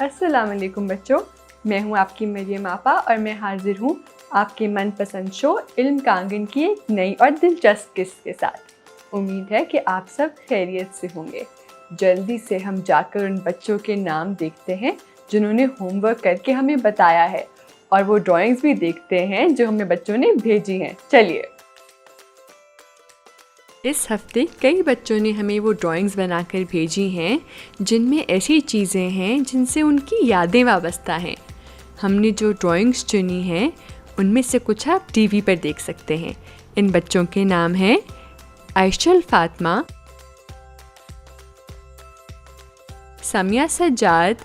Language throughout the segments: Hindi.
अस्सलाम वालेकुम बच्चों, मैं हूं आपकी मरियम आपा और मैं हाजिर हूं आपके मनपसंद शो इल्म का आंगन की एक नई और दिलचस्प किस्त के साथ। उम्मीद है कि आप सब खैरियत से होंगे। जल्दी से हम जाकर उन बच्चों के नाम देखते हैं जिन्होंने होमवर्क करके हमें बताया है और वो ड्राइंग्स भी देखते हैं जो हमें बच्चों ने भेजी हैं। चलिए। इस हफ्ते कई बच्चों ने हमें वो ड्राइंग्स बनाकर भेजी हैं जिनमें ऐसी चीज़ें हैं जिनसे उनकी यादें वाबस्ता हैं। हमने जो ड्राइंग्स चुनी हैं उनमें से कुछ आप टीवी पर देख सकते हैं। इन बच्चों के नाम हैं आयशल फातिमा, समिया सज्जाद,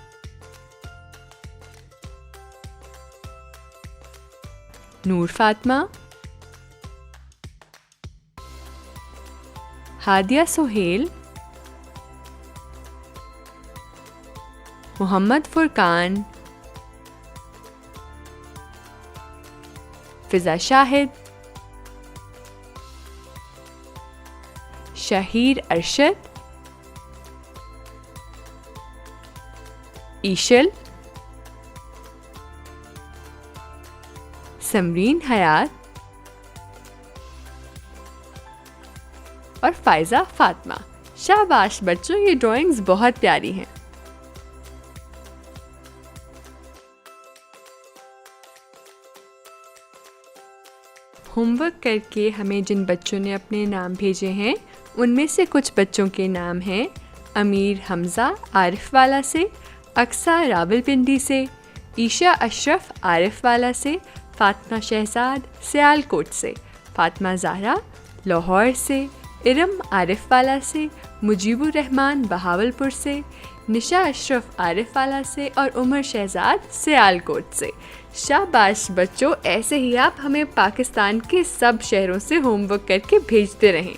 नूर फातिमा, हादिया सुहेल, मोहम्मद फुरकान, फिजा शाहिद, शहीर अरशद, ईशल, समरीन हयात और फायजा फातिमा। शाबाश बच्चों, ये ड्राइंग्स बहुत प्यारी हैं। होमवर्क करके हमें जिन बच्चों ने अपने नाम भेजे हैं उनमें से कुछ बच्चों के नाम हैं अमीर हमज़ा आरिफ वाला से, अक्सा रावलपिंडी से, ईशा अशरफ आरिफ वाला से, फातिमा शहजाद सियालकोट से, फातिमा ज़हरा लाहौर से, इरम आरिफ वाला से, मुजीबुर रहमान बहावलपुर से, निशा अशरफ आरिफ वाला से और उमर शहजाद सियालकोट से। शाबाश बच्चों, ऐसे ही आप हमें पाकिस्तान के सब शहरों से होमवर्क करके भेजते रहें।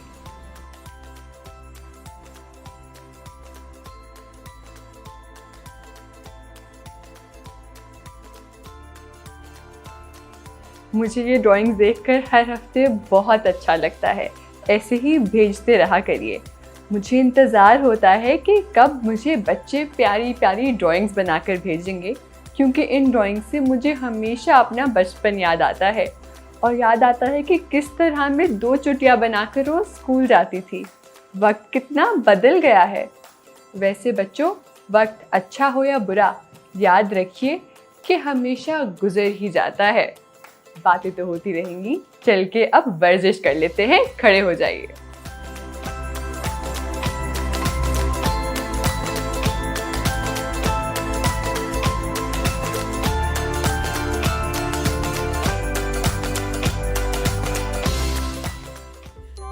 मुझे ये ड्राइंग देखकर हर हफ्ते बहुत अच्छा लगता है। ऐसे ही भेजते रहा करिए। मुझे इंतज़ार होता है कि कब मुझे बच्चे प्यारी प्यारी ड्राइंग्स बनाकर भेजेंगे, क्योंकि इन ड्राइंग से मुझे हमेशा अपना बचपन याद आता है और याद आता है कि किस तरह मैं 2 चुटिया बनाकर रोज़ स्कूल जाती थी। वक्त कितना बदल गया है। वैसे बच्चों, वक्त अच्छा हो या बुरा, याद रखिए कि हमेशा गुजर ही जाता है। बातें तो होती रहेंगी, चल के अब वर्जिश कर लेते हैं। खड़े हो जाइए।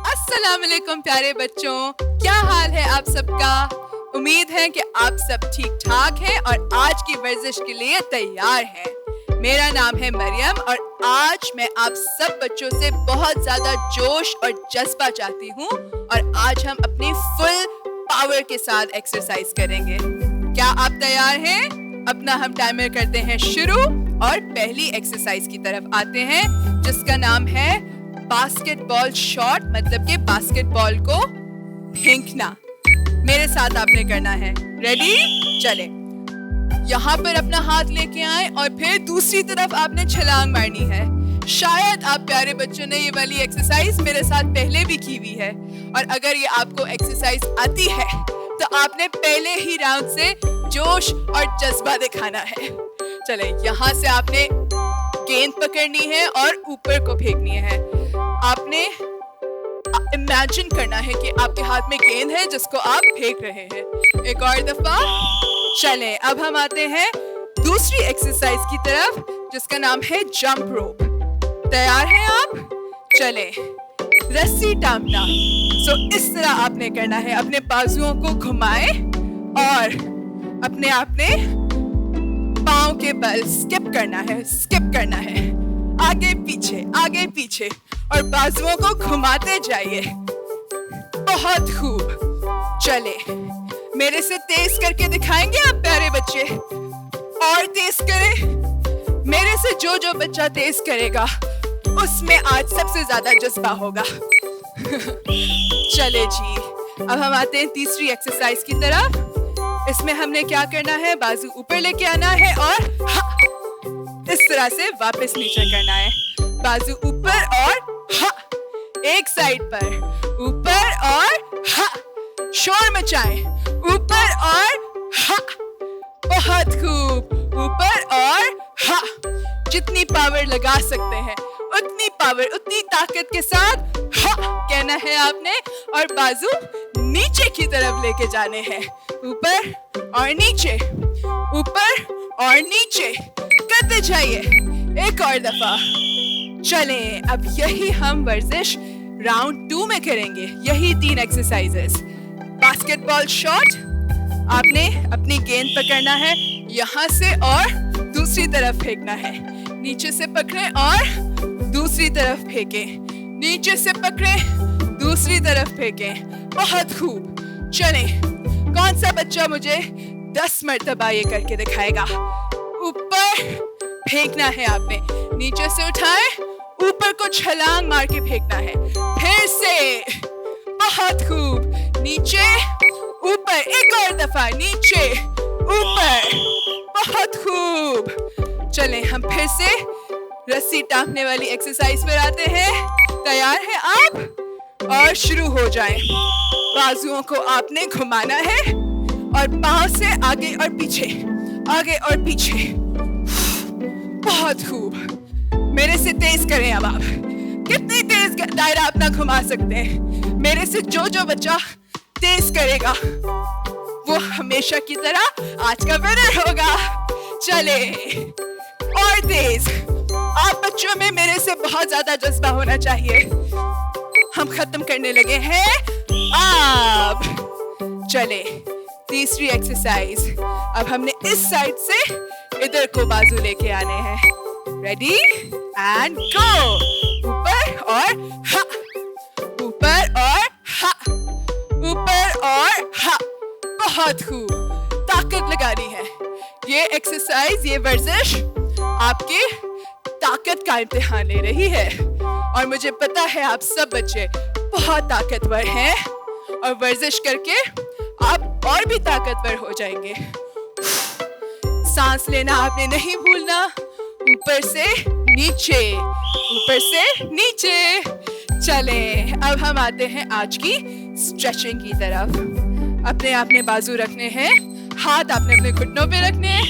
अस्सलाम वालेकुम प्यारे बच्चों, क्या हाल है आप सबका? उम्मीद है कि आप सब ठीक ठाक हैं और आज की वर्जिश के लिए तैयार हैं। मेरा नाम है मरियम और आज मैं आप सब बच्चों से बहुत ज्यादा जोश और जज्बा चाहती हूँ और आज हम अपनी फुल पावर के साथ एक्सरसाइज करेंगे। क्या आप तैयार हैं? अपना हम टाइमर करते हैं शुरू और पहली एक्सरसाइज की तरफ आते हैं जिसका नाम है बास्केटबॉल शॉट, मतलब कि बास्केटबॉल को फेंकना। मेरे साथ आपने करना है। रेडी? चले। यहाँ पर अपना हाथ लेके आए और फिर दूसरी तरफ आपने छलांग मारनी है। शायद आप प्यारे बच्चों ने ये वाली एक्सरसाइज मेरे साथ पहले भी की हुई है और अगर ये आपको एक्सरसाइज आती है तो आपने पहले ही राउंड से जोश और जज्बा दिखाना है। चले, यहाँ से आपने गेंद पकड़नी है और ऊपर को फेंकनी है। आपने इमेजिन करना है कि आपके हाथ में गेंद है जिसको आप फेंक रहे हैं। एक और दफा। चलें, अब हम आते हैं दूसरी एक्सरसाइज की तरफ जिसका नाम है जंप रोप। तैयार हैं आप? चलें, रस्सी टांगना। इस तरह आपने करना है, अपने बाजुओं को घुमाएं और अपने आपने पाँव के बल स्किप करना है, आगे पीछे और बाजुओं को घुमाते जाइए। बहुत खूब। चले, मेरे से तेज करके दिखाएंगे आप प्यारे बच्चे? और तेज करें। मेरे से जो बच्चा तेज करेगा उसमें आज सबसे ज्यादा जज्बा होगा। चले जी, अब हम आते हैं तीसरी एक्सरसाइज की तरफ। इसमें हमने क्या करना है, बाजू ऊपर लेके आना है और हा, इस तरह से वापस नीचे करना है। बाजू ऊपर और हा, एक साइड पर ऊपर और हा, शोर मचाएं, ऊपर और हा, बहुत खूब, ऊपर और हा। जितनी पावर लगा सकते हैं उतनी पावर, उतनी ताकत के साथ हा कहना है आपने, और बाजू नीचे की तरफ लेके जाने हैं, ऊपर और नीचे, ऊपर और नीचे करते जाइए। एक और दफा। चलें, अब यही हम वर्जिश राउंड 2 में करेंगे, यही 3 एक्सरसाइजेस। बास्केटबॉल शॉट, आपने अपनी गेंद पकड़ना है यहाँ से और दूसरी तरफ फेंकना है। नीचे से पकड़ें और दूसरी तरफ फेंकें, नीचे से पकड़ें, दूसरी तरफ फेंकें। बहुत खूब। चलें, कौन सा बच्चा मुझे 10 मरतबा ये करके दिखाएगा? ऊपर फेंकना है आपने, नीचे से उठाए, ऊपर को छलांग मार के फेंकना है। फिर से, बहुत खूब, नीचे ऊपर, एक और दफा, नीचे ऊपर, बहुत खूब। चलें, हम फिर से रस्सी टांगने वाली एक्सरसाइज पर आते हैं। तैयार हैं आप? और शुरू हो जाएं। बाजुओं को आपने घुमाना है और पांव से आगे और पीछे, आगे और पीछे। बहुत खूब। मेरे से तेज करें अब आप। कितनी तेज दायरा अपना घुमा सकते हैं? मेरे से जो बच्चा तेज करेगा वो हमेशा की तरह आज का विनर होगा। चले, और तेज। आप बच्चों में मेरे से बहुत ज्यादा जज्बा होना चाहिए। हम खत्म करने लगे हैं अब। चले, तीसरी एक्सरसाइज। अब हमने इस साइड से इधर को बाजू लेके आने हैं। Ready and go. ऊपर और हा, ऊपर और हा, ऊपर और हा। बहुत खूब। ताकत लगानी है। ये एक्सरसाइज, ये वर्जिश आपके ताकत का इम्तिहान ले रही है, और मुझे पता है आप सब बच्चे बहुत ताकतवर हैं, और वर्जिश करके आप और भी ताकतवर हो जाएंगे। सांस लेना आपने नहीं भूलना। ऊपर से नीचे, ऊपर से नीचे। चलें, अब हम आते हैं आज की स्ट्रेचिंग की तरफ। अपने आपने बाजू रखने हैं, हाथ आपने अपने घुटनों पे रखने हैं,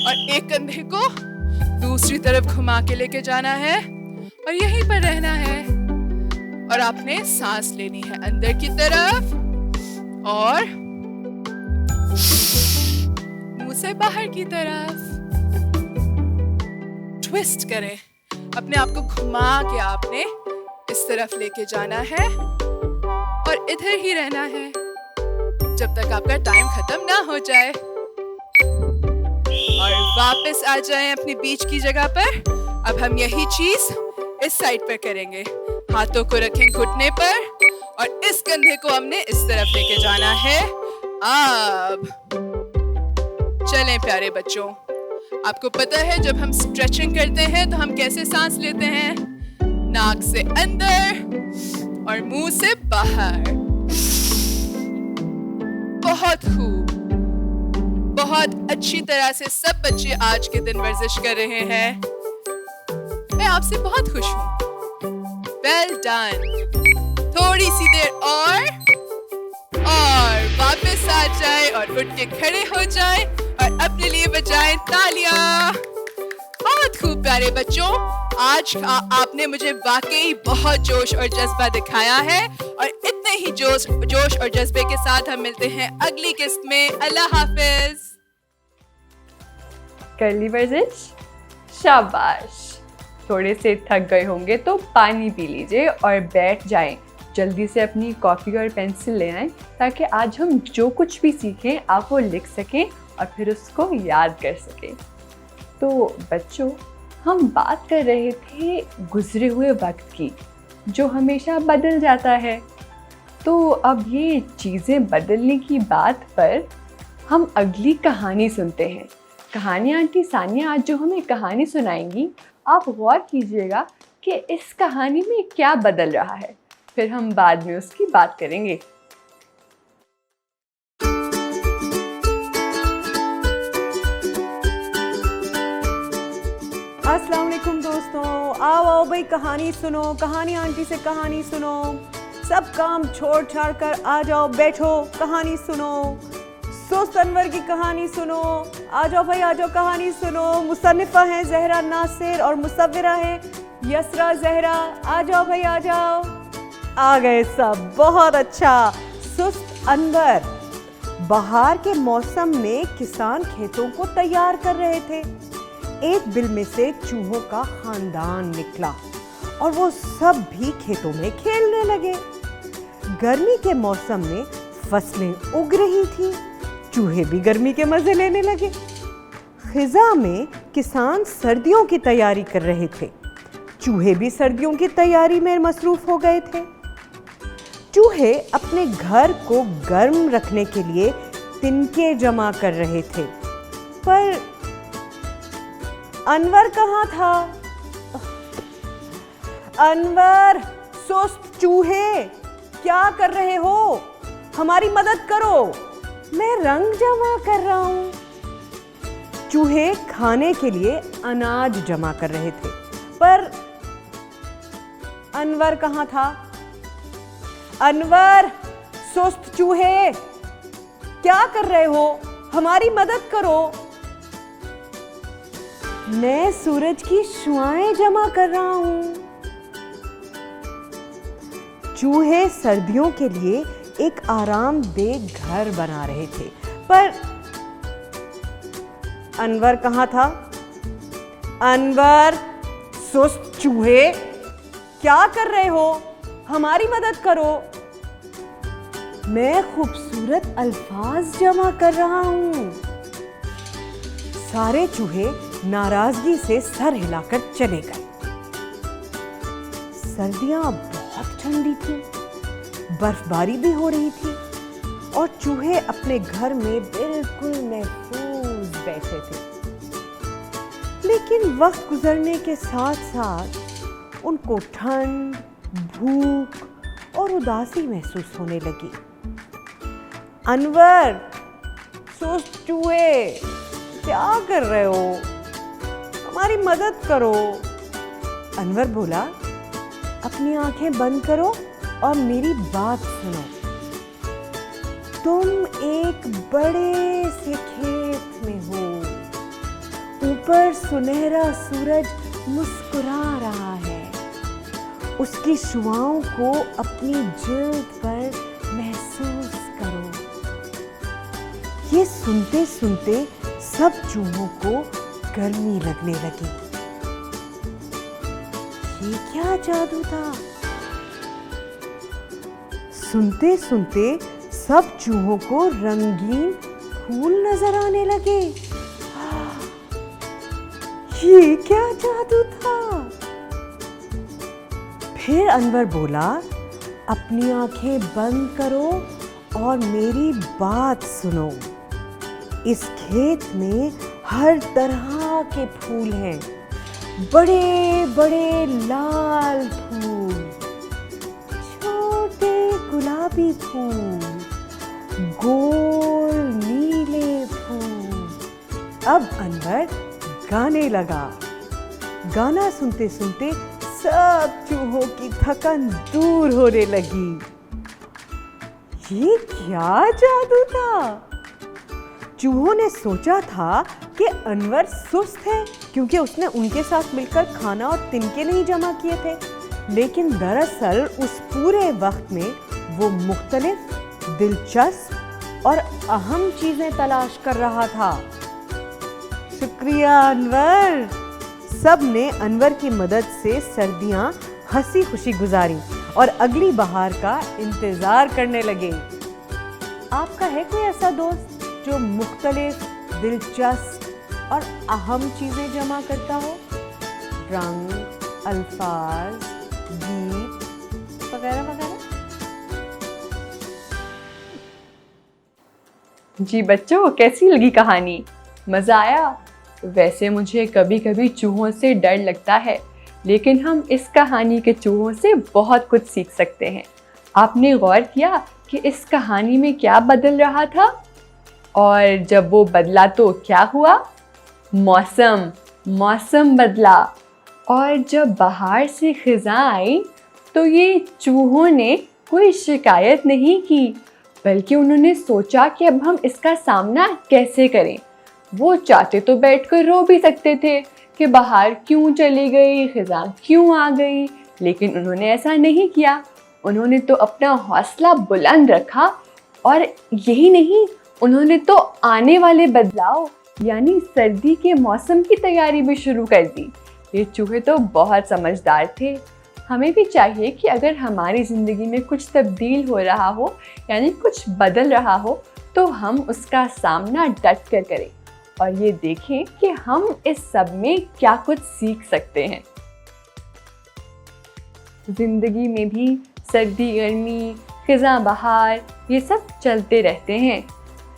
और एक कंधे को दूसरी तरफ घुमा के लेके जाना है और यहीं पर रहना है। और आपने सांस लेनी है अंदर की तरफ और मुंह से बाहर की तरफ। ट्विस्ट करें, अपने आप को घुमा के आपने इस तरफ लेके जाना है और इधर ही रहना है जब तक आपका टाइम खत्म ना हो जाए। और वापस आ जाएं अपनी बीच की जगह पर। अब हम यही चीज इस साइड पर करेंगे। हाथों को रखें घुटने पर और इस कंधे को हमने इस तरफ लेके जाना है। अब चलें प्यारे बच्चों, आपको पता है जब हम स्ट्रेचिंग करते हैं तो हम कैसे सांस लेते हैं? नाक से अंदर और मुंह से बाहर। बहुत खूब, बहुत अच्छी तरह से सब बच्चे आज के दिन वर्जिश कर रहे हैं। मैं आपसे बहुत खुश हूँ। Well done. थोड़ी सी देर और वापस आ जाए और उठ के खड़े हो जाए और अपने लिए बजाएं तालियां। बहुत खूब प्यारे बच्चों, आज आपने मुझे वाकई बहुत जोश और जज्बा दिखाया है, और इतने ही जोश और जज्बे के साथ हम मिलते हैं अगली किस्त में। अल्लाह हाफिज। कर ली वर्जिश? शाबाश। थोड़े से थक गए होंगे तो पानी पी लीजिए और बैठ जाएं। जल्दी से अपनी कॉपी और पेंसिल ले आएं ताकि आज हम जो कुछ भी सीखें आप वो लिख सकें और फिर उसको याद कर सकें। तो बच्चों, हम बात कर रहे थे गुजरे हुए वक्त की, जो हमेशा बदल जाता है। तो अब ये चीज़ें बदलने की बात पर हम अगली कहानी सुनते हैं। कहानी आंटी सानिया आज जो हमें कहानी सुनाएंगी, आप गौर कीजिएगा कि इस कहानी में क्या बदल रहा है, फिर हम बाद में उसकी बात करेंगे। आओ आओ भाई, कहानी सुनो, कहानी आंटी से कहानी सुनो, सब काम छोड़ छाड़ कर आ जाओ, बैठो, कहानी सुनो, सुस्त अनवर की कहानी सुनो, आ जाओ भाई आ जाओ, कहानी सुनो। मुसन्निफा हैं ज़हरा नासिर और मुसव्विरा है यसरा ज़हरा, आ जाओ भाई आ जाओ। आ गए सब, बहुत अच्छा। सुस्त अनवर। बहार के मौसम में किसान खेतों को तैयार कर रहे थे। एक बिल में से चूहों का खानदान निकला और वो सब भी खेतों में खेलने लगे। गर्मी के मौसम में फसलें उग रही थी, चूहे भी गर्मी के मजे लेने लगे। खिजा में किसान सर्दियों की तैयारी कर रहे थे, चूहे भी सर्दियों की तैयारी में मसरूफ हो गए थे। चूहे अपने घर को गर्म रखने के लिए तिनके जमा कर रहे थे, पर अनवर कहाँ था? अनवर, सुस्त चूहे, क्या कर रहे हो? हमारी मदद करो, मैं रंग जमा कर रहा हूं। चूहे खाने के लिए अनाज जमा कर रहे थे, पर अनवर कहाँ था? अनवर, सुस्त चूहे, क्या कर रहे हो? हमारी मदद करो, मैं सूरज की शुआएं जमा कर रहा हूं। चूहे सर्दियों के लिए एक आरामदेह घर बना रहे थे, पर अनवर कहाँ था? अनवर, सुस्त चूहे, क्या कर रहे हो? हमारी मदद करो, मैं खूबसूरत अल्फाज जमा कर रहा हूं। सारे चूहे नाराजगी से सर हिलाकर चले गए। सर्दियां बहुत ठंडी थी, बर्फबारी भी हो रही थी और चूहे अपने घर में बिल्कुल महफूज बैठे थे। लेकिन वक्त गुजरने के साथ साथ उनको ठंड, भूख और उदासी महसूस होने लगी। अनवर, सुस्त चूहे, क्या कर रहे हो? हमारी मदद करो। अनवर बोला, अपनी आंखें बंद करो और मेरी बात सुनो। तुम एक बड़े से खेत में हो, ऊपर सुनहरा सूरज मुस्कुरा रहा है, उसकी शुआओं को अपनी जिल्द पर महसूस करो। ये सुनते सुनते सब चूहों को गर्मी लगने लगी। ये क्या जादू था? सुनते सुनते सब चूहों को रंगीन फूल नजर आने लगे। ये क्या जादू था? फिर अनवर बोला, अपनी आंखें बंद करो और मेरी बात सुनो। इस खेत में हर तरह के फूल हैं, बड़े बड़े लाल फूल, छोटे गुलाबी फूल, गोल नीले फूल। अब अनवर गाने लगा। गाना सुनते सुनते सब चूहों की थकन दूर होने लगी। ये क्या जादू था? चूहों ने सोचा था कि अनवर सुस्त है क्योंकि उसने उनके साथ मिलकर खाना और तिनके नहीं जमा किए थे, लेकिन दरअसल उस पूरे वक्त में वो मुख्तलिफ, दिलचस्प और अहम चीजें तलाश कर रहा था। शुक्रिया अनवर। सब ने अनवर की मदद से सर्दियां हंसी खुशी गुजारी और अगली बहार का इंतजार करने लगे। आपका है कोई ऐसा दोस्त जो मुख्तलिफ, दिलचस्प और अहम चीजें जमा करता हो? रंग, अल्फाज, गीत वगैरह वगैरह। जी बच्चों, कैसी लगी कहानी? मज़ा आया? वैसे मुझे कभी कभी चूहों से डर लगता है, लेकिन हम इस कहानी के चूहों से बहुत कुछ सीख सकते हैं। आपने गौर किया कि इस कहानी में क्या बदल रहा था? और जब वो बदला तो क्या हुआ? मौसम बदला। और जब बाहर से खिज़ां आई तो ये चूहों ने कोई शिकायत नहीं की, बल्कि उन्होंने सोचा कि अब हम इसका सामना कैसे करें। वो चाहते तो बैठकर रो भी सकते थे कि बाहर क्यों चली गई, खिज़ां क्यों आ गई, लेकिन उन्होंने ऐसा नहीं किया। उन्होंने तो अपना हौसला बुलंद रखा और यही नहीं, उन्होंने तो आने वाले बदलाव यानी सर्दी के मौसम की तैयारी भी शुरू कर दी। ये चूहे तो बहुत समझदार थे। हमें भी चाहिए कि अगर हमारी ज़िंदगी में कुछ तब्दील हो रहा हो यानी कुछ बदल रहा हो तो हम उसका सामना डट कर करें और ये देखें कि हम इस सब में क्या कुछ सीख सकते हैं। ज़िंदगी में भी सर्दी गर्मी, खिज़ां बहार ये सब चलते रहते हैं।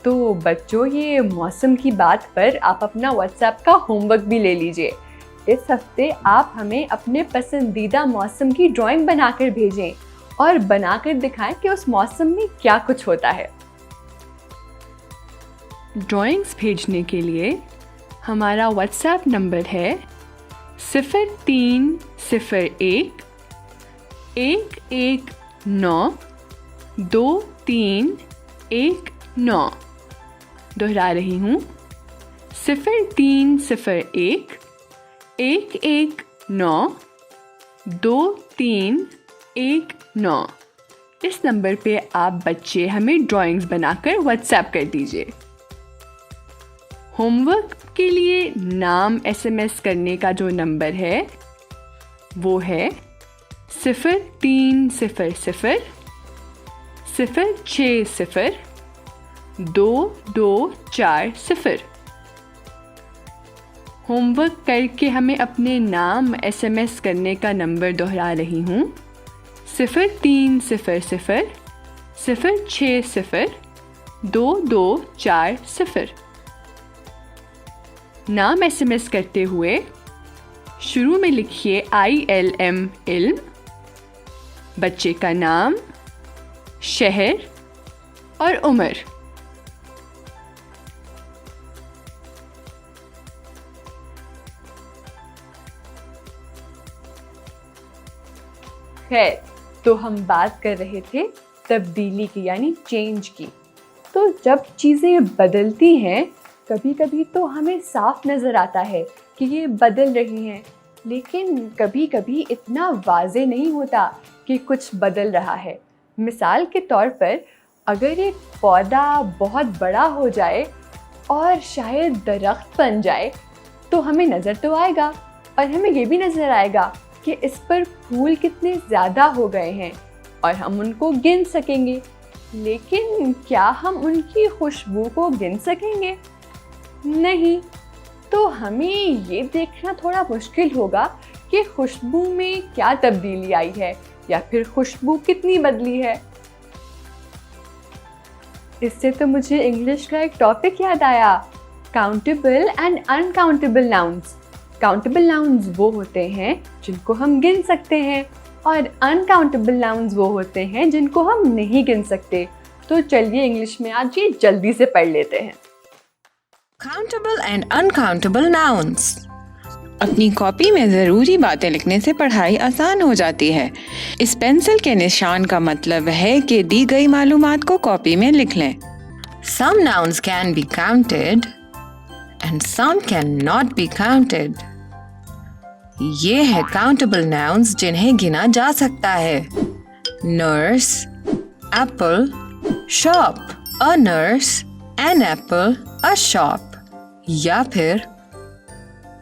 तो बच्चों, ये मौसम की बात पर आप अपना व्हाट्सएप का होमवर्क भी ले लीजिए। इस हफ्ते आप हमें अपने पसंदीदा मौसम की ड्राइंग बनाकर भेजें और बनाकर दिखाएं कि उस मौसम में क्या कुछ होता है। ड्राइंग्स भेजने के लिए हमारा व्हाट्सएप नंबर है 0301 119 2319। दोहरा रही हूँ, 0301 119 2319। इस नंबर पे आप बच्चे हमें ड्राइंग्स बनाकर व्हाट्सएप कर दीजिए। होमवर्क के लिए नाम SMS करने का जो नंबर है वो है 0300 060 2240। होमवर्क करके हमें अपने नाम SMS करने का नंबर दोहरा रही हूँ, 0300 060 2240। नाम SMS करते हुए शुरू में लिखिए ILM इल्म, बच्चे का नाम, शहर और उम्र। खैर, तो हम बात कर रहे थे तब्दीली की यानी चेंज की। तो जब चीज़ें बदलती हैं कभी कभी तो हमें साफ नज़र आता है कि ये बदल रही हैं, लेकिन कभी कभी इतना वाज़े नहीं होता कि कुछ बदल रहा है। मिसाल के तौर पर अगर एक पौधा बहुत बड़ा हो जाए और शायद दरख्त बन जाए तो हमें नज़र तो आएगा और हमें ये भी नज़र आएगा कि इस पर फूल कितने ज़्यादा हो गए हैं और हम उनको गिन सकेंगे, लेकिन क्या हम उनकी खुशबू को गिन सकेंगे? नहीं। तो हमें ये देखना थोड़ा मुश्किल होगा कि खुशबू में क्या तब्दीली आई है या फिर खुशबू कितनी बदली है। इससे तो मुझे इंग्लिश का एक टॉपिक याद आया, countable and uncountable nouns. Countable nouns वो होते हैं जिनको हम गिन सकते हैं और अनकाउंटेबल नाउन्स वो होते हैं जिनको हम नहीं गिन सकते। तो चलिए इंग्लिश में आज ये जल्दी से पढ़ लेते हैं। Countable and uncountable nouns. अपनी कॉपी में ज़रूरी बातें लिखने से पढ़ाई आसान हो जाती है। इस पेंसिल के निशान का मतलब है कि दी गई मालूमात को कॉपी में लिख लें। Some nouns can be counted and some cannot be counted. ये है countable nouns जिन्हें गिना जा सकता है। Nurse, apple, shop. A nurse, an apple, a shop. या फिर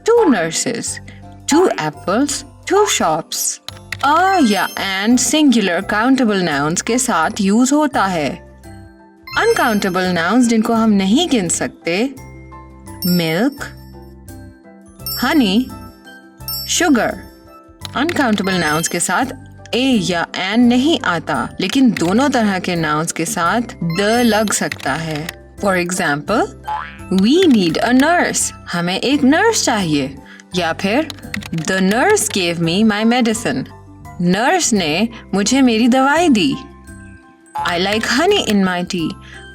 two nurses, two apples, two shops. A या an singular countable nouns के साथ यूज होता है। Uncountable nouns जिनको हम नहीं गिन सकते, milk, honey, sugar. Uncountable nouns के साथ a या an नहीं आता, लेकिन दोनों तरह के nouns के साथ the लग सकता है। For example, we need a nurse. हमें एक नर्स चाहिए। या फिर the nurse gave me my medicine. Nurse ने मुझे मेरी दवाई दी। I like honey in my tea.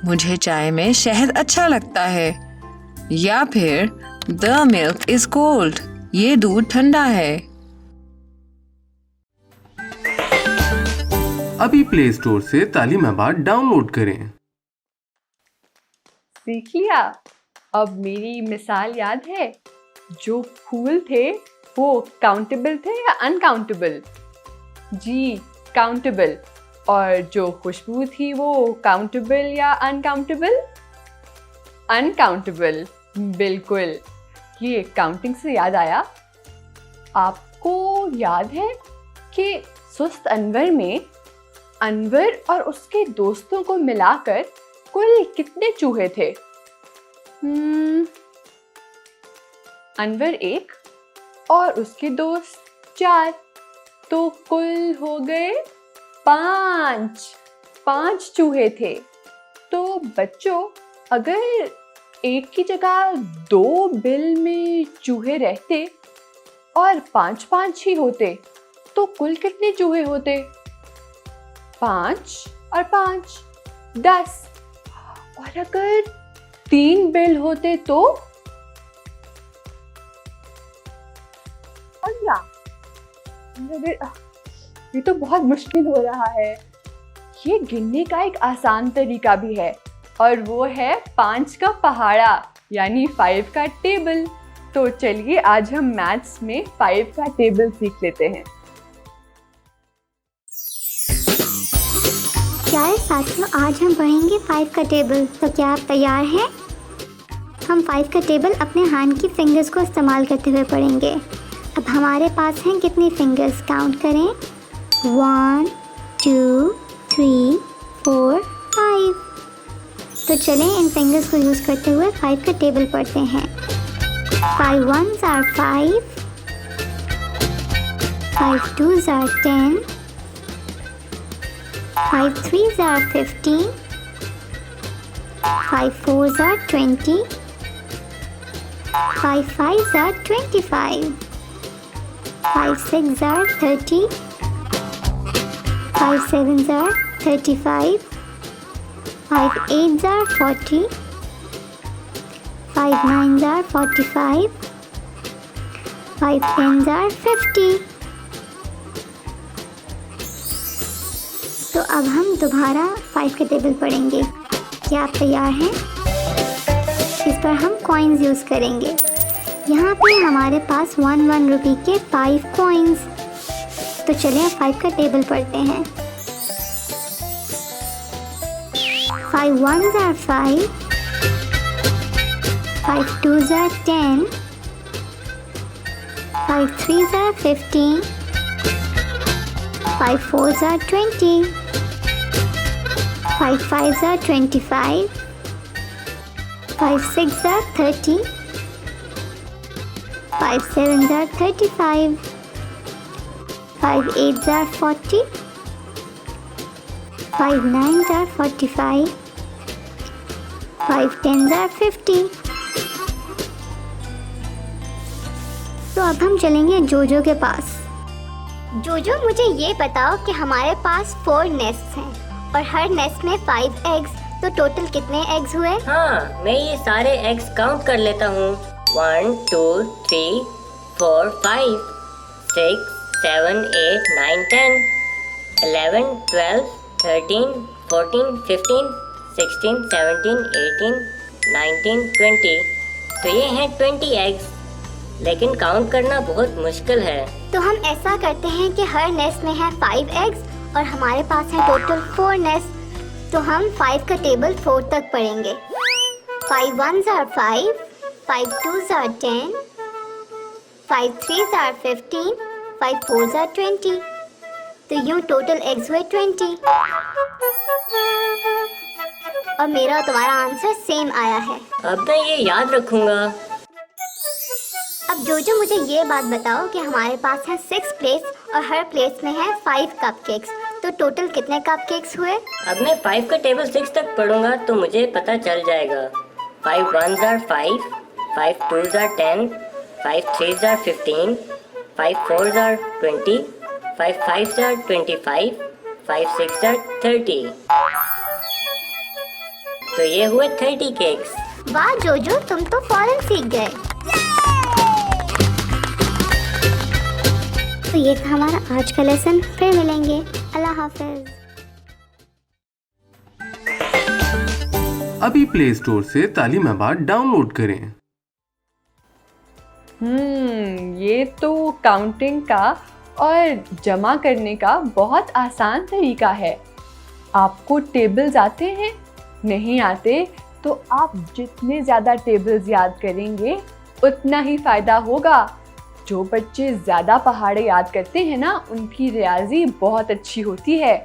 मुझे चाय में शहद अच्छा लगता है। या फिर the milk is cold. ये दूध ठंडा है। अभी प्ले स्टोर से तालीमाबाद डाउनलोड करें। सीख लिया। अब मेरी मिसाल याद है? जो फूल थे वो काउंटेबल थे या अनकाउंटेबल? जी, काउंटेबल। और जो खुशबू थी वो काउंटेबल या अनकाउंटेबल? अनकाउंटेबल, बिल्कुल। ये काउंटिंग से याद आया, आपको याद है कि सुस्त अनवर में अनवर और उसके दोस्तों को मिलाकर कुल कितने चूहे थे? अनवर 1 और उसके दोस्त 4, तो कुल हो गए 5 चूहे थे। तो बच्चों, अगर एक की जगह 2 बिल में चूहे रहते और 5 ही होते तो कुल कितने चूहे होते? 5 और 5 10। और अगर 3 बिल होते तो 15। ये तो बहुत मुश्किल हो रहा है। ये गिनने का एक आसान तरीका भी है और वो है 5 का पहाड़ा यानी 5 का टेबल। तो चलिए आज हम मैथ्स में 5 का टेबल सीख लेते हैं। क्या है साथियों, आज हम पढ़ेंगे 5 का टेबल। तो क्या आप तैयार हैं? हम 5 का टेबल अपने हैंड की फिंगर्स को इस्तेमाल करते हुए पढ़ेंगे। अब हमारे पास हैं कितनी फिंगर्स, काउंट करें। 1 2 3 4 5। तो चलें इन फिंगर्स को यूज़ करते हुए 5 का टेबल पढ़ते हैं। 5 ones are 5, 5 twos are 10, 5 threes are 15, 5 fours are 20, 5 fives are 25, 5 sixes are 30, 5 sevens are 35, 5 eights are 40, 5 nines are 45, 5 tens are 50। तो अब हम दोबारा 5 का टेबल पढ़ेंगे। क्या आप तैयार हैं? इस पर हम कॉइन्स यूज़ करेंगे। यहाँ पे हमारे पास 1 रुपये के 5 कॉइन्स। तो चलिए अब 5 का टेबल पढ़ते हैं। 5 ones are 5, 5 twos are 10, 5 threes are 15, 5 fours are 20, 5 fives are 25, 5 sixes are 30, 5 sevens are 35, 5 eights are 40, 5 nines are 45, 5 tens are 50। तो अब हम चलेंगे जोजो के पास। जोजो, मुझे ये बताओ कि हमारे पास 4 नेस्ट्स हैं और हर नेस्ट में 5 एग्स, तो टोटल कितने एग्स हुए? हाँ, मैं ये सारे एग्स काउंट कर लेता हूँ। 1 2 3 4 5 6 7 8 9 10 11 12 13 14 15 16 17 18 19 20। तो ये हैं 20 एग्स, लेकिन काउंट करना बहुत मुश्किल है। तो हम ऐसा करते हैं कि हर नेस्ट में है 5 एग्स और हमारे पास है टोटल 4 नेस्ट। तो हम 5 का टेबल 4 तक पढ़ेंगे। 5 ones are 5, 5 twos are 10, 5 threes are 15, 5 fours are 20। तो यूँ टोटल एग्स हुए 20। और मेरा और तुम्हारा आंसर सेम आया है। अब मैं ये याद रखूंगा। अब जोजो, मुझे ये बात बताओ कि हमारे पास है 6 प्लेट्स और हर प्लेट में है 5 कपकेक्स। तो टोटल कितने कपकेक्स हुए? अब मैं 5 का टेबल 6 तक पढ़ूंगा तो मुझे पता चल जाएगा। 5 ones are 5, 5 twos are 10, 5 threes are 15, 5 fours are 20, 5 fives are 25, 5 sixes are 30। तो ये हुए 30 केक्स। वाह जोजो, तुम तो फौरन सीख गए। तो ये था हमारा आज का लेसन। फिर मिलेंगे। अल्लाह हाफिज। अभी प्ले स्टोर से तालीम आबाद डाउनलोड करें। ये तो काउंटिंग का और जमा करने का बहुत आसान तरीका है। आपको टेबल्स आते हैं? नहीं आते तो आप जितने ज़्यादा टेबल्स याद करेंगे उतना ही फ़ायदा होगा। जो बच्चे ज़्यादा पहाड़े याद करते हैं ना, उनकी रियाजी बहुत अच्छी होती है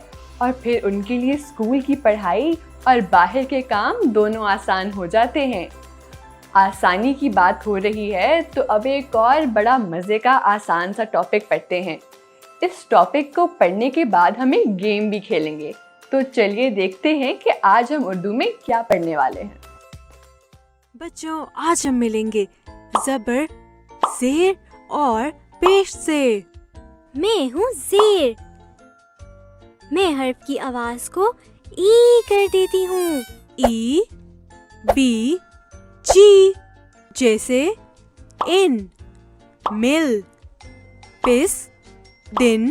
और फिर उनके लिए स्कूल की पढ़ाई और बाहर के काम दोनों आसान हो जाते हैं। आसानी की बात हो रही है तो अब एक और बड़ा मज़े का आसान सा टॉपिक पढ़ते हैं। इस टॉपिक को पढ़ने के बाद हम एक गेम भी खेलेंगे। तो चलिए देखते हैं कि आज हम उर्दू में क्या पढ़ने वाले हैं। बच्चों, आज हम मिलेंगे ज़बर, ज़ेर और पेश से। मैं हूँ ज़ेर। मैं हर्फ की आवाज को ई कर देती हूँ। ई, बी, जी। जैसे इन, मिल, पिस, दिन,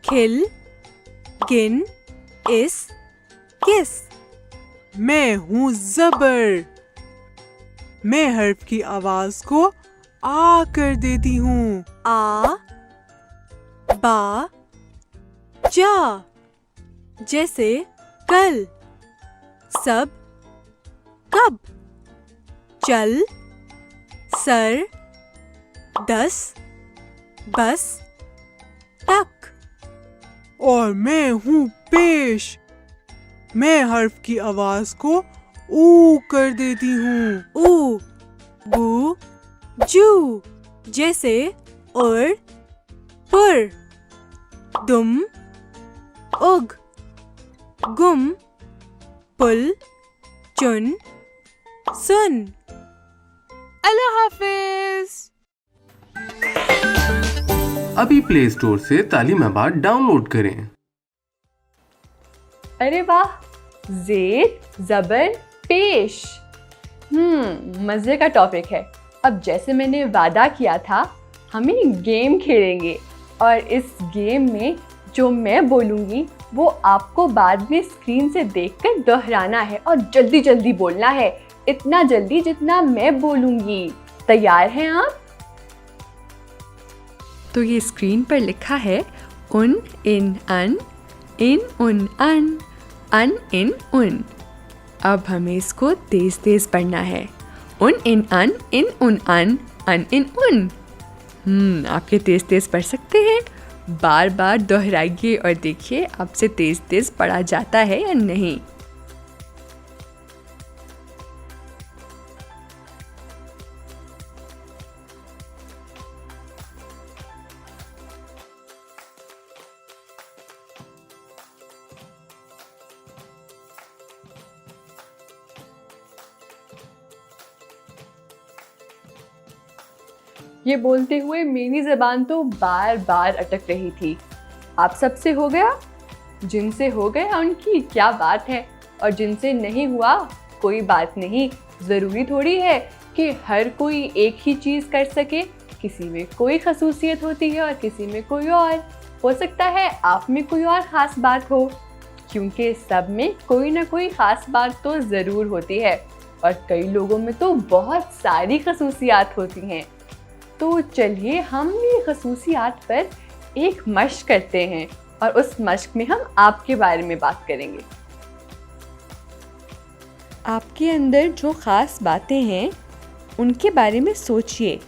खिल, गिन, इस, किस। मैं हूँ ज़बर। मैं हर्फ की आवाज को आ कर देती हूँ। आ, बा, जा। जैसे कल, सब, कब, चल, सर, दस, बस, तक। और मैं हूँ पेश। मैं हर्फ की आवाज को ऊ कर देती हूँ। ऊ, बू, जू। जैसे उर, पुर, दुम, उग, गुम, पुल, चुन, सुन। अल्लाह हाफिज। अभी प्ले स्टोर से तालीम आबाद डाउनलोड करें। अरे वाह, ज़ेर, ज़बर, पेश। मज़े का टॉपिक है। अब जैसे मैंने वादा किया था, हम एक गेम खेलेंगे और इस गेम में जो मैं बोलूँगी वो आपको बाद में स्क्रीन से देखकर दोहराना है और जल्दी जल्दी बोलना है, इतना जल्दी जितना मैं बोलूँगी। तैयार हैं आप? तो ये स्क्रीन पर लिखा है उन, इन, अन, इन, उन, अन, इन, उन। अब हमें इसको तेज तेज पढ़ना है। उन, इन, उन, अन, इन, उन। आपके तेज तेज पढ़ सकते हैं। बार बार दोहराइए और देखिए आपसे तेज तेज पढ़ा जाता है या नहीं। ये बोलते हुए मेरी ज़बान तो बार बार अटक रही थी। आप सबसे हो गया? जिनसे हो गया उनकी क्या बात है, और जिनसे नहीं हुआ कोई बात नहीं। ज़रूरी थोड़ी है कि हर कोई एक ही चीज़ कर सके। किसी में कोई खसूसियत होती है और किसी में कोई और। हो सकता है आप में कोई और ख़ास बात हो, क्योंकि सब में कोई ना कोई ख़ास बात तो ज़रूर होती है और कई लोगों में तो बहुत सारी खसूसियात होती हैं। तो चलिए हम ये खसूसियात पर एक मश्क करते हैं और उस मश्क में हम आपके बारे में बात करेंगे। आपके अंदर जो ख़ास बातें हैं उनके बारे में सोचिए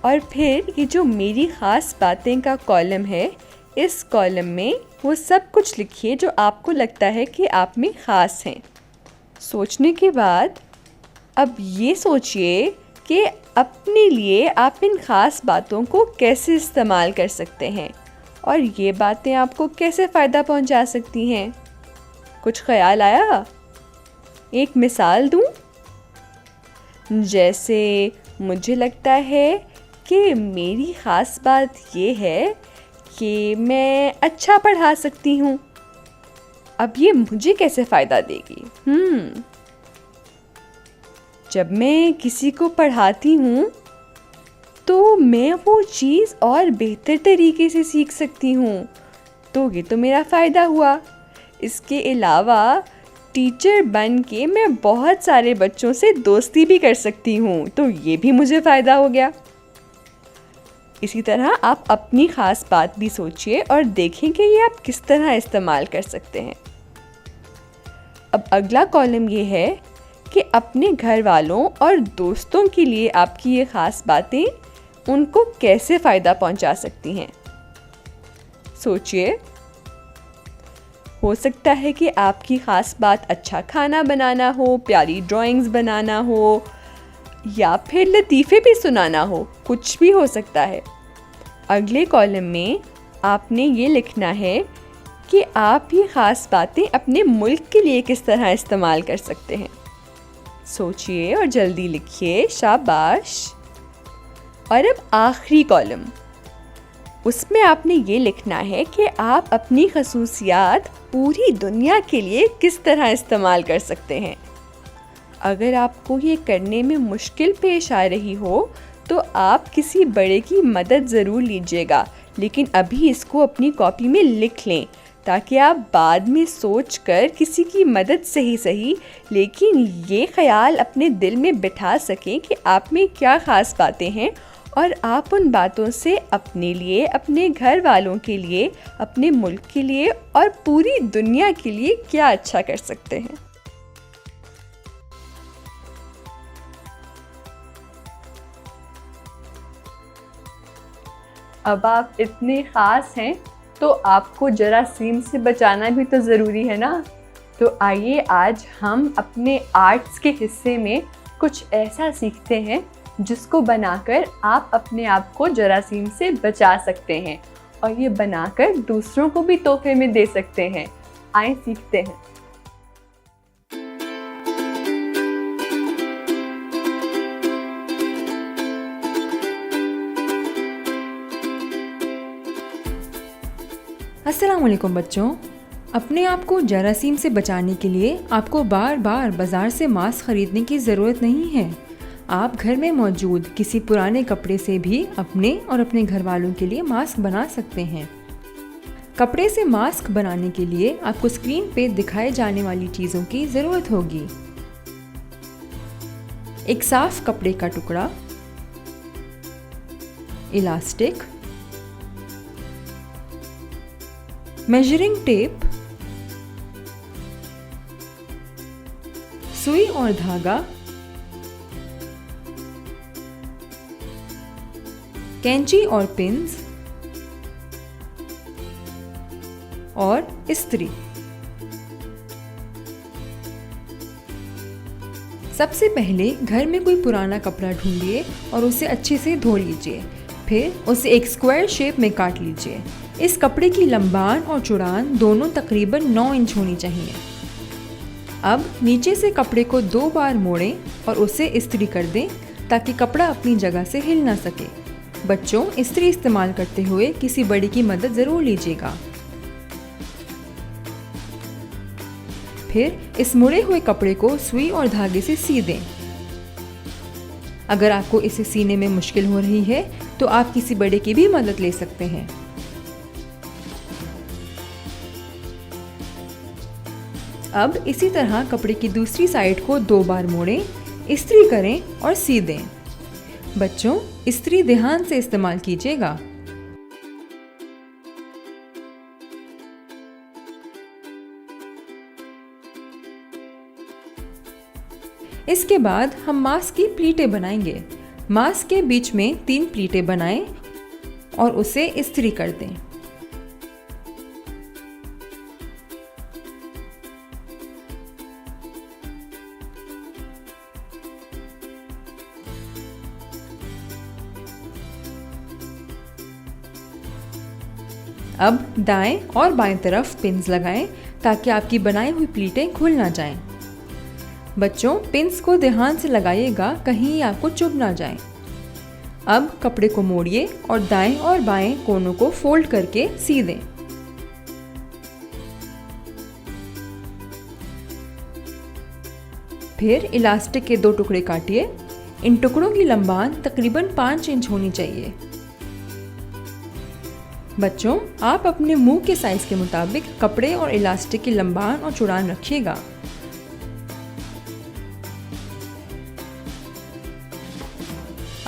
और फिर ये जो मेरी ख़ास बातें का कॉलम है, इस कॉलम में वो सब कुछ लिखिए जो आपको लगता है कि आप में ख़ास हैं। सोचने के बाद अब ये सोचिए कि अपने लिए आप इन ख़ास बातों को कैसे इस्तेमाल कर सकते हैं और ये बातें आपको कैसे फ़ायदा पहुंचा सकती हैं। कुछ ख़याल आया? एक मिसाल दूं? जैसे मुझे लगता है कि मेरी ख़ास बात ये है कि मैं अच्छा पढ़ा सकती हूँ। अब ये मुझे कैसे फ़ायदा देगी? जब मैं किसी को पढ़ाती हूँ तो मैं वो चीज़ और बेहतर तरीके से सीख सकती हूँ, तो ये तो मेरा फ़ायदा हुआ। इसके अलावा टीचर बन के मैं बहुत सारे बच्चों से दोस्ती भी कर सकती हूँ, तो ये भी मुझे फ़ायदा हो गया। इसी तरह आप अपनी ख़ास बात भी सोचिए और देखें कि ये आप किस तरह इस्तेमाल कर सकते हैं। अब अगला कॉलम ये है कि अपने घर वालों और दोस्तों के लिए आपकी ये ख़ास बातें उनको कैसे फ़ायदा पहुंचा सकती हैं। सोचिए, हो सकता है कि आपकी ख़ास बात अच्छा खाना बनाना हो, प्यारी ड्राइंग्स बनाना हो, या फिर लतीफ़े भी सुनाना हो, कुछ भी हो सकता है। अगले कॉलम में आपने ये लिखना है कि आप ये ख़ास बातें अपने मुल्क के लिए किस तरह इस्तेमाल कर सकते हैं। सोचिए और जल्दी लिखिए, शाबाश। और अब आखिरी कॉलम, उसमें आपने ये लिखना है कि आप अपनी खसूसियात पूरी दुनिया के लिए किस तरह इस्तेमाल कर सकते हैं। अगर आपको ये करने में मुश्किल पेश आ रही हो तो आप किसी बड़े की मदद ज़रूर लीजिएगा, लेकिन अभी इसको अपनी कॉपी में लिख लें ताकि आप बाद में सोचकर किसी की मदद से ही सही, लेकिन ये ख्याल अपने दिल में बिठा सकें कि आप में क्या ख़ास बातें हैं और आप उन बातों से अपने लिए, अपने घर वालों के लिए, अपने मुल्क के लिए और पूरी दुनिया के लिए क्या अच्छा कर सकते हैं। अब आप इतने ख़ास हैं तो आपको जरासीम से बचाना भी तो ज़रूरी है ना। तो आइए आज हम अपने आर्ट्स के हिस्से में कुछ ऐसा सीखते हैं जिसको बनाकर आप अपने आप को जरासीम से बचा सकते हैं और ये बनाकर दूसरों को भी तोहफे में दे सकते हैं। आइए सीखते हैं। अस्सलाम वालेकुम बच्चों, अपने आप को जरासीम से बचाने के लिए आपको बार बार बाज़ार से मास्क ख़रीदने की ज़रूरत नहीं है। आप घर में मौजूद किसी पुराने कपड़े से भी अपने और अपने घर वालों के लिए मास्क बना सकते हैं। कपड़े से मास्क बनाने के लिए आपको स्क्रीन पे दिखाए जाने वाली चीज़ों की ज़रूरत होगी। एक साफ कपड़े का टुकड़ा, इलास्टिक, मेजरिंग टेप, सुई और धागा, कैंची और पिन्स और इस्त्री। सबसे पहले घर में कोई पुराना कपड़ा ढूंढिए और उसे अच्छे से धो लीजिए। फिर उसे एक स्क्वायर शेप में काट लीजिए। इस कपड़े की लंबान और चौड़ान दोनों तकरीबन 9 इंच होनी चाहिए। अब नीचे से कपड़े को 2 बार मोड़ें और उसे इस्त्री कर दें ताकि कपड़ा अपनी जगह से हिल ना सके। बच्चों, इस्त्री इस्तेमाल करते हुए किसी बड़े की मदद ज़रूर लीजिएगा। फिर इस मुड़े हुए कपड़े को सुई और धागे से सी दें। अगर आपको इसे सीने में मुश्किल हो रही है तो आप किसी बड़े की भी मदद ले सकते हैं। अब इसी तरह कपड़े की दूसरी साइड को 2 बार मोड़ें, इस्त्री करें और सी दें। बच्चों, इस्त्री ध्यान से इस्तेमाल कीजिएगा। इसके बाद हम मास्क की प्लीटें बनाएंगे। मास्क के बीच में 3 प्लीटें बनाएं और उसे इस्त्री कर दें। अब दाएं और बाएं तरफ पिन्स लगाएं ताकि आपकी बनाई हुई प्लीटें खुल ना जाएं। बच्चों, पिन्स को ध्यान से लगाइएगा, कहीं आपको चुभ ना जाए। अब कपड़े को मोड़िए और दाएं और बाएं कोनों को फोल्ड करके सी दें। फिर इलास्टिक के 2 टुकड़े काटिए। इन टुकड़ों की लंबाई तकरीबन 5 इंच होनी चाहिए। बच्चों, आप अपने मुंह के साइज के मुताबिक कपड़े और इलास्टिक की लंबाई और चौड़ाई रखिएगा।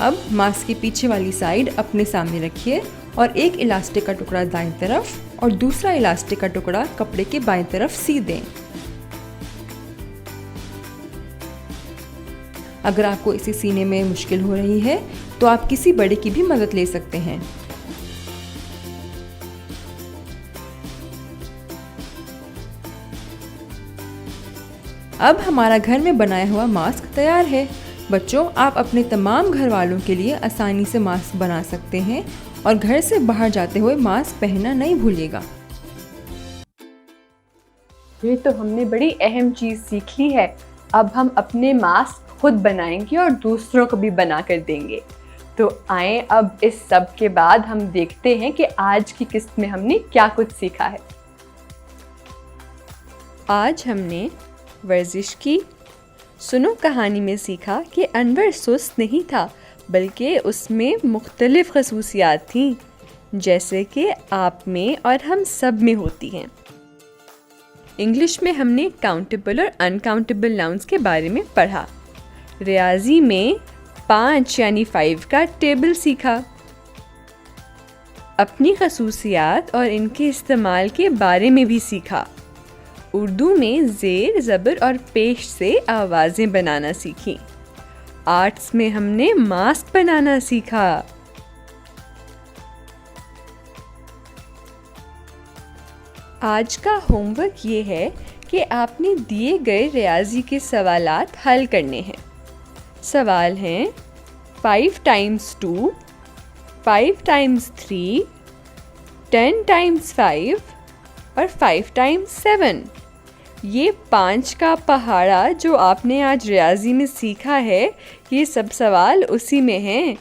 अब मास्क की पीछे वाली साइड अपने सामने रखिए और एक इलास्टिक का टुकड़ा दाईं तरफ और दूसरा इलास्टिक का टुकड़ा कपड़े के बाईं तरफ सी दें। अगर आपको इसे सीने में मुश्किल हो रही है तो आप किसी बड़े की भी मदद ले सकते हैं। अब हमारा घर में बनाया हुआ मास्क तैयार है। बच्चों, आप अपने तमाम घर वालों के लिए आसानी से मास्क बना सकते हैं और घर से बाहर जाते हुए मास्क पहनना नहीं भूलिएगा। ये तो हमने बड़ी अहम चीज़ सीख ली है। अब हम अपने मास्क खुद बनाएंगे और दूसरों को भी बना कर देंगे। तो आए अब इस सब के बाद हम देखते हैं कि आज की किस्त में हमने क्या कुछ सीखा है। आज हमने वर्जिश की। सुनो कहानी में सीखा कि अनवर सुस्त नहीं था, बल्कि उसमें मुख्तलिफ खसूसियात थीं, जैसे कि आप में और हम सब में होती हैं। इंग्लिश में हमने काउंटेबल और अनकाउंटेबल नाउन्स के बारे में पढ़ा। रियाजी में 5 यानी 5 का टेबल सीखा। अपनी खसूसियात और इनके इस्तेमाल के बारे में भी सीखा। उर्दू में ज़ेर, ज़बर और पेश से आवाज़ें बनाना सीखी। आर्ट्स में हमने मास्क बनाना सीखा। आज का होमवर्क ये है कि आपने दिए गए रियाजी के सवालात हल करने हैं। सवाल हैं 5 टाइम्स 2, 5 टाइम्स 3, 10 टाइम्स 5 और 5 टाइम्स 7। ये 5 का पहाड़ा जो आपने आज रियाजी में सीखा है, ये सब सवाल उसी में हैं।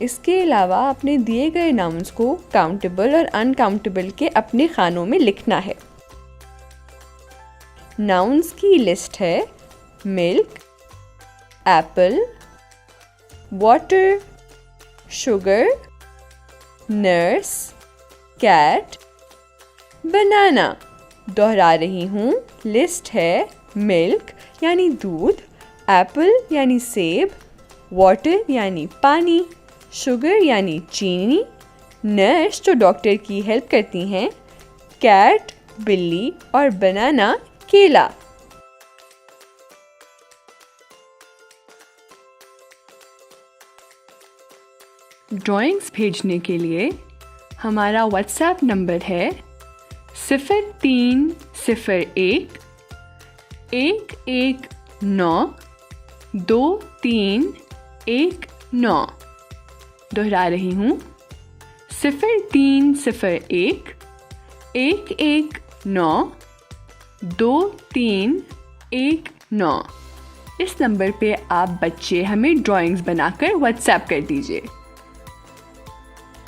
इसके अलावा अपने दिए गए नाउन्स को काउंटेबल और अनकाउंटेबल के अपने खानों में लिखना है। नाउन्स की लिस्ट है milk, apple, water, sugar, nurse, cat, banana. दोहरा रही हूँ, लिस्ट है मिल्क यानी दूध, एप्पल यानी सेब, वाटर यानी पानी, शुगर यानी चीनी, नर्स जो डॉक्टर की हेल्प करती हैं, कैट बिल्ली और बनाना केला। ड्राइंग्स भेजने के लिए हमारा व्हाट्सएप नंबर है 0301 119 2319। दोहरा रही हूँ 0301 119 2319। इस नंबर पे आप बच्चे हमें ड्राइंग्स बनाकर व्हाट्सएप कर दीजिए।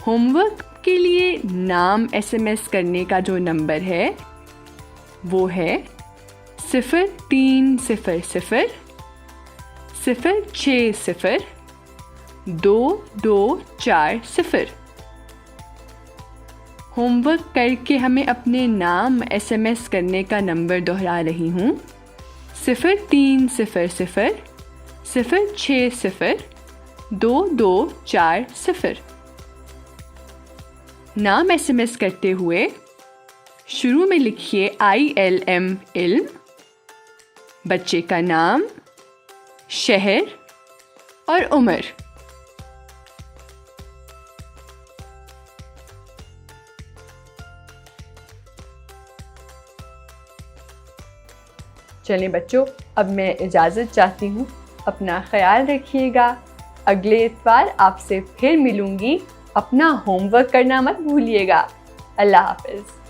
होमवर्क के लिए नाम SMS करने का जो नंबर है वो है 0300 060 2240। होमवर्क करके हमें अपने नाम SMS करने का नंबर दोहरा रही हूँ 0300 060 2240। नाम SMS करते हुए शुरू में लिखिए ILM इल्म, बच्चे का नाम, शहर और उम्र। चलिए बच्चों, अब मैं इजाज़त चाहती हूँ। अपना ख्याल रखिएगा। अगले इतवार आपसे फिर मिलूँगी। अपना होमवर्क करना मत भूलिएगा। अल्लाह हाफ़िज़।